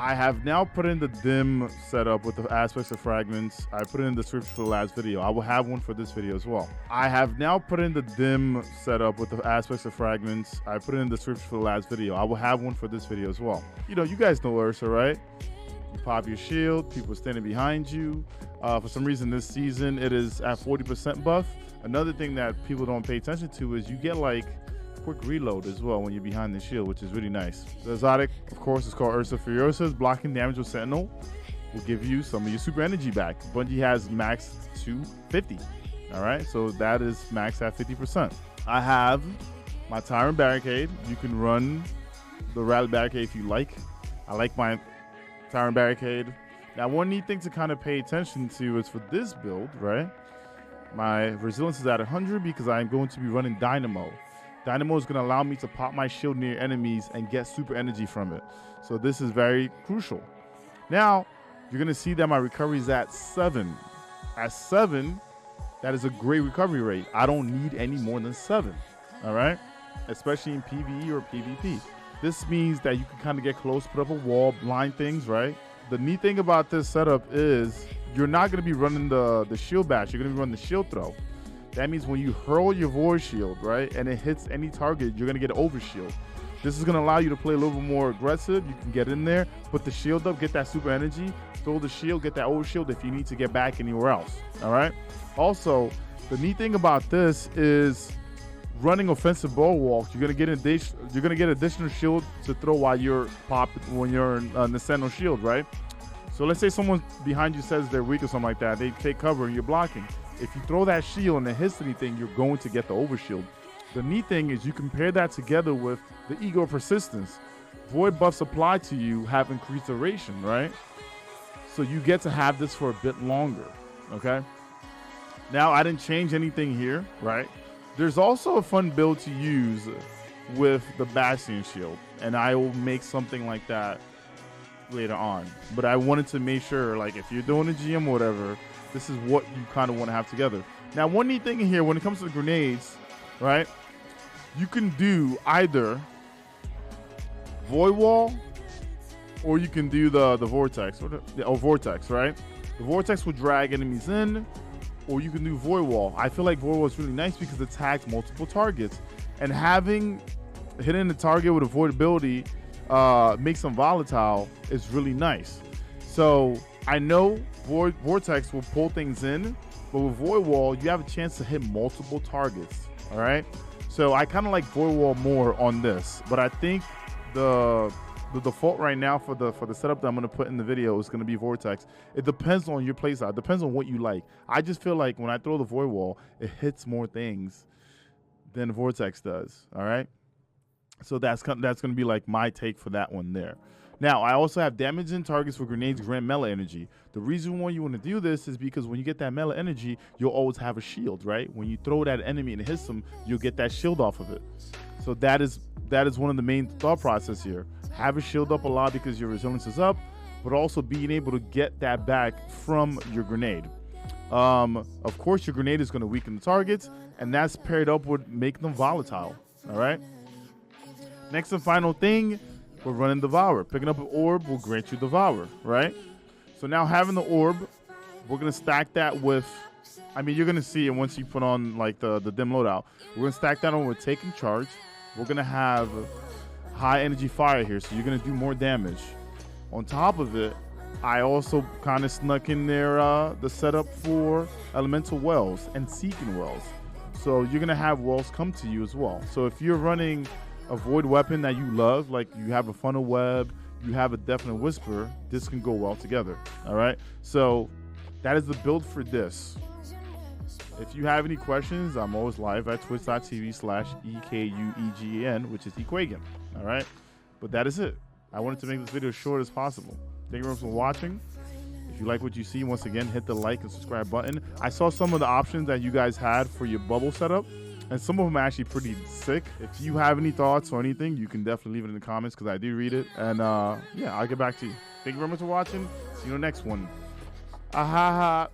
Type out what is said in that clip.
I have now put in the dim setup with the aspects of fragments. I put it in the description for the last video. I will have one for this video as well. I have now put in the dim setup with the aspects of fragments. I put it in the description for the last video. I will have one for this video as well. You know, you guys know Ursa, right? You pop your shield, people standing behind you. For some reason this season, it is at 40% buff. Another thing that people don't pay attention to is you get like quick reload as well when you're behind the shield, which is really nice. The exotic, of course, is called Ursa Furiosa's blocking damage with Sentinel will give you some of your super energy back. Bungie has max to 50. All right, so that is max at 50%. I have my Tyrant Barricade. You can run the Rally Barricade if you like. I like my Tyrant Barricade. Now, one neat thing to kind of pay attention to is for this build, right? My resilience is at 100 because I'm going to be running Dynamo. Dynamo is going to allow me to pop my shield near enemies and get super energy from it. So this is very crucial. Now, you're going to see that my recovery is at 7. At 7, that is a great recovery rate. I don't need any more than 7, all right? Especially in PvE or PvP. This means that you can kind of get close, put up a wall, blind things, right? The neat thing about this setup is you're not going to be running the shield bash. You're going to be running the shield throw. That means when you hurl your void shield, right, and it hits any target, you're going to get overshield. This is going to allow you to play a little bit more aggressive. You can get in there, put the shield up, get that super energy, throw the shield, get that overshield if you need to get back anywhere else, all right? Also, the neat thing about this is running offensive bulwark, you're going to get additional shield to throw while you're when you're in the Sentinel shield, right? So let's say someone behind you says they're weak or something like that. They take cover and you're blocking. If you throw that shield and it hits anything, you're going to get the overshield. The neat thing is you compare that together with the Ego Persistence. Void buffs applied to you have increased duration, right? So you get to have this for a bit longer, okay? Now, I didn't change anything here, right? There's also a fun build to use with the Bastion shield, and I will make something like that later on. But I wanted to make sure, like, if you're doing a GM or whatever, this is what you kind of want to have together. Now, one neat thing in here, when it comes to the grenades, right, you can do either Void Wall or you can do the Vortex, or Vortex, right? The Vortex will drag enemies in, or you can do Void Wall. I feel like Void Wall is really nice because it tags multiple targets, and hitting the target with a void ability makes them volatile is really nice. So I know Vortex will pull things in, but with Void Wall, you have a chance to hit multiple targets, all right? So I kind of like Void Wall more on this, but I think the default right now for the setup that I'm going to put in the video is going to be Vortex. It depends on your playstyle. It depends on what you like. I just feel like when I throw the Void Wall, it hits more things than Vortex does, all right? So that's going to be like my take for that one there. Now, I also have damaging targets for grenades grant melee energy. The reason why you want to do this is because when you get that melee energy, you'll always have a shield, right? When you throw that enemy and it hits them, you'll get that shield off of it. So that is one of the main thought process here. Have a shield up a lot because your resilience is up, but also being able to get that back from your grenade. Of course, your grenade is going to weaken the targets, and that's paired up with making them volatile, all right? Next and final thing, we're running Devour. Picking up an orb will grant you Devour, right? So now having the orb, we're going to stack that with, I mean, you're going to see it once you put on like the dim loadout. We're going to stack that on with Taking Charge. We're going to have high energy fire here, so you're going to do more damage. On top of it, I also kind of snuck in there the setup for Elemental Wells and Seeking Wells. So you're going to have wells come to you as well. So if you're running a void weapon that you love, like you have a funnel web, you have a definite whisper, this can go well together, all right? So that is the build for this. If you have any questions, I'm always live at twitch.tv/EKUEGAN, which is Ekuegan, all right? But that is it. I wanted to make this video as short as possible. Thank you very much for watching. If you like what you see, once again, hit the like and subscribe button. I saw some of the options that you guys had for your bubble setup, and some of them are actually pretty sick. If you have any thoughts or anything, you can definitely leave it in the comments because I do read it. And yeah, I'll get back to you. Thank you very much for watching. See you in the next one. Ahaha.